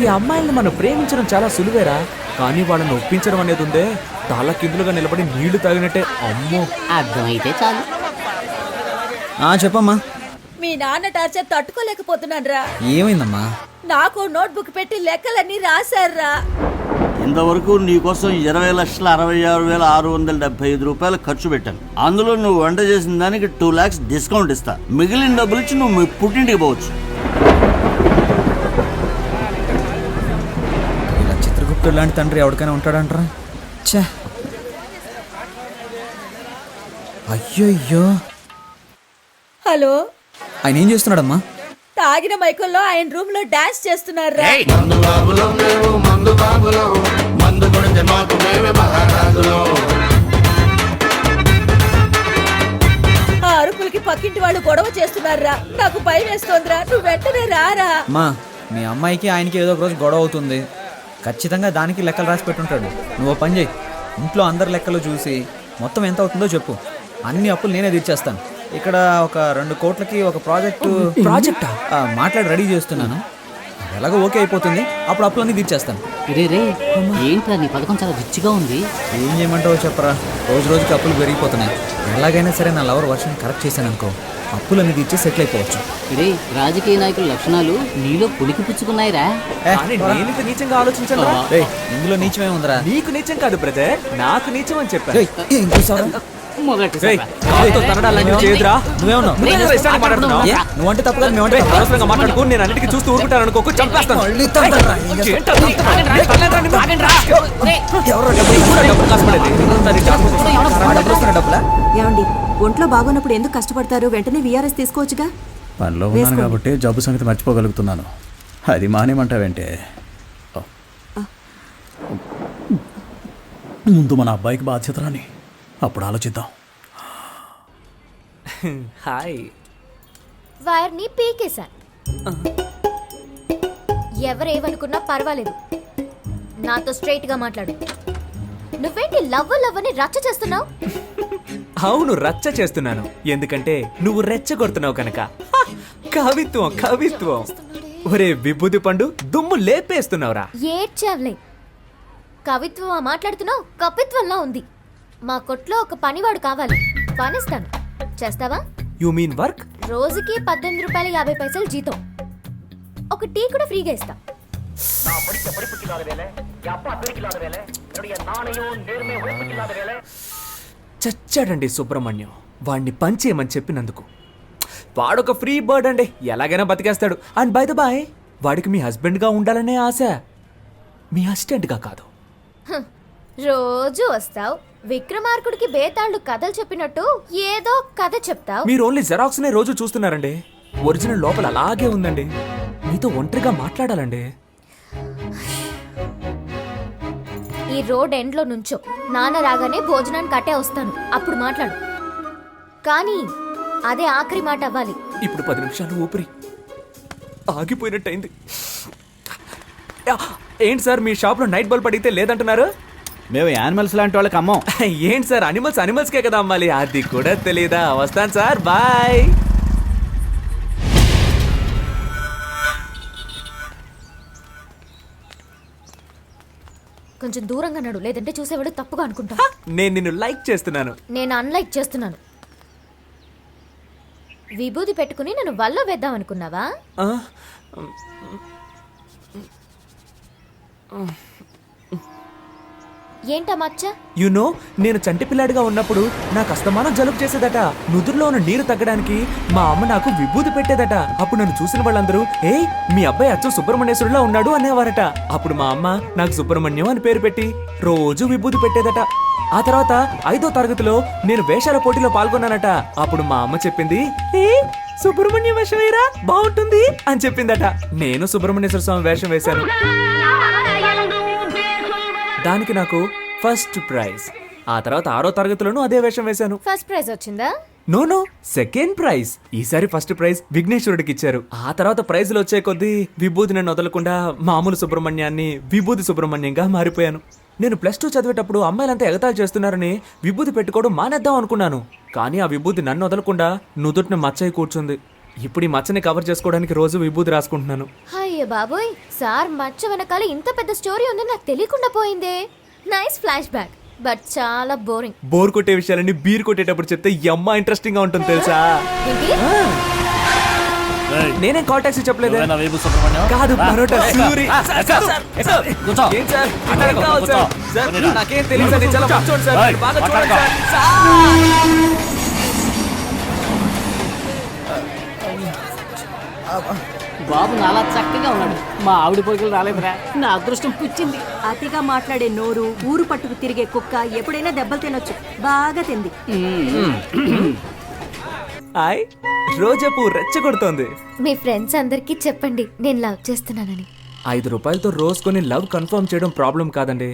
ఈ అమ్మాయిల్ని మనం ప్రేమించడం చాలా సులువేరా, కానీ వాళ్ళని ఒప్పించడం అనేది ఉందే తల కిందులుగా నిలబడి నీళ్లు తాగినట్టే. అమ్మో, అర్థమైతే చాలు. చెప్పమ్మా. మీ నాన్న టార్చర్ తట్టుకోలేకపోతున్నాను రా. ఏమైందమ్మా? నాకు నోట్బుక్ పెట్టి లెక్కలన్నీ రాశారా. ఇంతవరకు నీకోసం 20,66,675 రూపాయలు ఖర్చు పెట్టాను. అందులో నువ్వు వంట చేసిన దానికి 2 lakhs డిస్కౌంట్ ఇస్తా. మిగిలిన డబ్బులు ఇచ్చి నువ్వు మీ పుట్టింటికి పోవచ్చు. ఇలా చిత్రగుప్తుడు లాంటి తండ్రి ఎవరికైనా ఉంటాడంటారా? ఛే, అయ్యో. హలో, ఆయన ఏం చేస్తున్నాడమ్మా? తాగిన మైకుల్లో ఆయన రూమ్ లో డాన్స్ చేస్తున్నారా. ఆ అరుపులకి పక్కింటి వాళ్ళు గొడవ చేస్తున్నారా. నాకు భయం వేస్తోందిరా. నువ్వు వెంటనే రారా. అమ్మా, మీ అమ్మాయికి ఆయనకి ఏదో ఒక రోజు గొడవ అవుతుంది. ఖచ్చితంగా దానికి లెక్కలు రాసి పెట్టుంటాడు. నువ్వు పని చేయి, ఇంట్లో అందరి లెక్కలు చూసి మొత్తం ఎంత అవుతుందో చెప్పు. అన్ని అప్పులు నేనే తీర్చేస్తాను. ఇక్కడ ఒక 2 కోట్లకి ఒక ప్రాజెక్టా మాట్లాడి రెడీ చేస్తున్నాను. ఎలాగో ఓకే అయిపోతుంది, అప్పుడు అప్పులన్నీ తీర్చేస్తాను. రే ఏంట్రా నీ పథకం చాలా రిచ్గా ఉంది. ఏం చేయమంటావో చెప్పరా, రోజుకి అప్పులు పెరిగిపోతున్నాయి. ఎలాగైనా సరే నా లవర్ వర్షన్ కరెక్ట్ చేశాను అనుకో, అప్పులన్నీ తీర్చి సెటిల్ అయిపోవచ్చు. రే రాజకీయ నాయకుల లక్షణాలు నీలో పులికి పుచ్చుకున్నాయిరా. నేనింత నీచంగా ఆలోచించాను. ఇందులో నీచమే ఉందిరా. నీకు నీచం కాదు బ్రదర్, నాకు నీచం అని చెప్పాను. నువ్వంటే తప్పు మాట్లాడుకో, నేను అన్నిటికీ చూస్తూ ఊరుకుంటాను అనుకో, చంపేస్తాను. ఏమండి, ఒంట్లో బాగున్నప్పుడు ఎందుకు కష్టపడతారు? వెంటనే విఆర్ఎస్ తీసుకోవచ్చుగా. పనిలో ఉన్నాను కాబట్టి జబ్బు సంగతి మర్చిపోగలుగుతున్నాను. అది మానేమంటావేంటే? ముందు మన అబ్బాయికి బాధ్యత రాని, అప్పుడు ఆలోచిద్దాం. హాయ్. వైర్ని పీకేశా. ఎవరేమనుకున్నా పర్వాలేదు, నాతో స్ట్రైట్ గా మాట్లాడు. నువ్వేంటి లవ్ అని రచ్చ చేస్తున్నావు? అవును, రచ్చ చేస్తున్నాను. ఎందుకంటే నువ్వు రెచ్చగొడుతున్నావు కనుక. కవిత్వం. ఒరే విభూది పండు, దుమ్ము లేపేస్తున్నావురా. ఏడ్చావులే. కవిత్వం మాట్లాడుతున్నావు, కపిత్వంలా ఉంది. మా కొట్లో ఒక పనివాడు కావాలి, పనిస్తాను. చేస్తావా? You mean work? రోజుకి 18 రూపాయలు 50 పైసలు జీతం. ఒక టీ కూడా ఫ్రీగా ఇస్తా. చచ్చాడండి సుబ్రహ్మణ్యం, వాడిని పంచేయమని చెప్పినందుకు. వాడొక ఫ్రీ బర్డ్ అండి, ఎలాగైనా బతికేస్తాడు. అండ్ బై ద బాయ్, వాడికి మీ హస్బెండ్గా ఉండాలనే ఆశ, మీ అసిస్టెంట్గా కాదు. రోజు వస్తావు, విక్రమార్కుడికి బేతాళుడు కథలు చెప్పినట్టు ఏదో కథ చెప్తావు. మీరు ఓన్లీ జెరాక్స్ నే రోజు చూస్తున్నారండి. ఒరిజినల్ లోపల అలాగే ఉందండి. మీతో ఒంటరిగా మాట్లాడాలండి. ఈ రోడ్ ఎండ్ లో నుంచో, నాన్న రాగానే భోజనానికి కట్టే వస్తాను, అప్పుడు మాట్లాడు. కానీ అదే ఆఖరి మాట అవ్వాలి. ఇప్పుడు 10 నిమిషాలు ఊపిరి ఆగిపోయినట్టయింది. ఏంటి సార్, మీ షాప్ లో నైట్ బల్బ్ అడిగితే లేదంటున్నారు? మేము యానిమల్స్ లాంటి వాళ్ళకి అమ్మం. ఏంటి సార్, అనిమల్స్కే కదా అమ్మాలి, అది కూడా తెలీదా? వస్తాను సార్, బాయ్. కొంచెం దూరంగా నడు, లేదంటే చూసేవాడు తప్పుగా అనుకుంటా. నేను నిన్ను లైక్ చేస్తున్నాను. నేను అన్లైక్ చేస్తున్నాను. విభూది పెట్టుకుని నన్ను వల్ల వేద్దాం అనుకున్నావా? ఏంటా మచ్చ? యునో, నేను చంటి పిల్లాడిగా ఉన్నప్పుడు నాకు అస్తమానం జలుబు చేసేదట. నుదురులో ఉన్న నీరు తగ్గడానికి మా అమ్మ నాకు విభూది పెట్టేదట. అప్పుడు నన్ను చూసిన వాళ్ళందరూ, ఏయ్ మీ అబ్బాయి అచ్చం సుబ్రహ్మణ్యేశ్వరులా ఉన్నాడు అనేవారట. అప్పుడు మా అమ్మ నాకు సుబ్రహ్మణ్యం అని పేరు పెట్టి రోజు విభూది పెట్టేదట. ఆ తర్వాత 5వ తరగతిలో నేను వేషాల పోటీలో పాల్గొన్నానట. అప్పుడు మా అమ్మ చెప్పింది, ఏ సుబ్రహ్మణ్యం వేషం వేయరా, బాగుంటుంది అని చెప్పిందట. నేను సుబ్రహ్మణ్యేశ్వర స్వామి వేషం వేశాను. దానికి నాకు ఫస్ట్ ప్రైజ్. ఆ తర్వాత 6వ తరగతిలోనూ అదే వేషం వేశాను. ఫస్ట్ ప్రైజ్ వచ్చిందా? No, second prize. ఈసారి ఫస్ట్ ప్రైజ్ విఘ్నేశ్వరుడికి ఇచ్చారు. ఆ తర్వాత ప్రైజులు వచ్చే కొద్దీ విభూతి నన్ను వదలకుండా మామూలు సుబ్రహ్మణ్యాన్ని విభూతి సుబ్రహ్మణ్యంగా మారిపోయాను. నేను +2 చదివేటప్పుడు అమ్మాయిలంతా ఎగతాళి చేస్తున్నారని విభూతి పెట్టుకోవడం మానేద్దాం అనుకున్నాను. కానీ ఆ విభూతి నన్ను వదలకుండా నుదుటిని మచ్చయి కూర్చుంది. ఇప్పుడు ఈ మచ్చని కవర్ చేసుకోవడానికి రోజు విభూతి రాసుకుంటున్నాను. అయ్యో బాబోయ్, సార్ మచ్చ వెనకాల ఇంత పెద్ద స్టోరీ ఉందని నాకు తెలియకుండా పోయిందే. నైస్ ఫ్లాష్ బ్యాక్, బట్ చాలా బోరింగ్. బోర్ కొట్టే విషయాలన్నీ బీర్ కొట్టేటప్పుడు చెప్తే యమ్మ ఇంట్రెస్టింగ్ గా ఉంటుంది తెలుసా? ఏంటి? నేనేం కాల్ టాక్సీ చెప్పలేదు. నువ్వేనా వేపు సుబ్రహ్మణ్యం? కాదు, పరోటా సూరి. కూర్చో. ఏం సార్? మాట్లాడుకో, ఏం కావాలి సార్? కూర్చో. సార్, పోనీరా. నాకేం తెలియదు సార్, నేను చాలా మంచోడు సార్. ఏయ్, బాగా చూడండి మాట్లాడుకో. సార్. బాబు నాలా చక్కగా ఉన్నాడు. మా ఆవిడ పోయికలు రాలేదురా, నా అదృష్టం పుచ్చింది. అతిగా మాట్లాడే నోరు, ఊరు పట్టుకు తిరిగే కుక్క ఎప్పుడైనా దెబ్బలు తినొచ్చు. బాగా తింది. హాయ్, రోజా పువ్వు రెచ్చగొడుతోంది. మీ ఫ్రెండ్స్ అందరికీ చెప్పండి నేను లవ్ చేస్తున్నానని. 5 రూపాయలతో రోజ్ కొని లవ్ కన్ఫర్మ్ చేయడం ప్రాబ్లం కాదండి.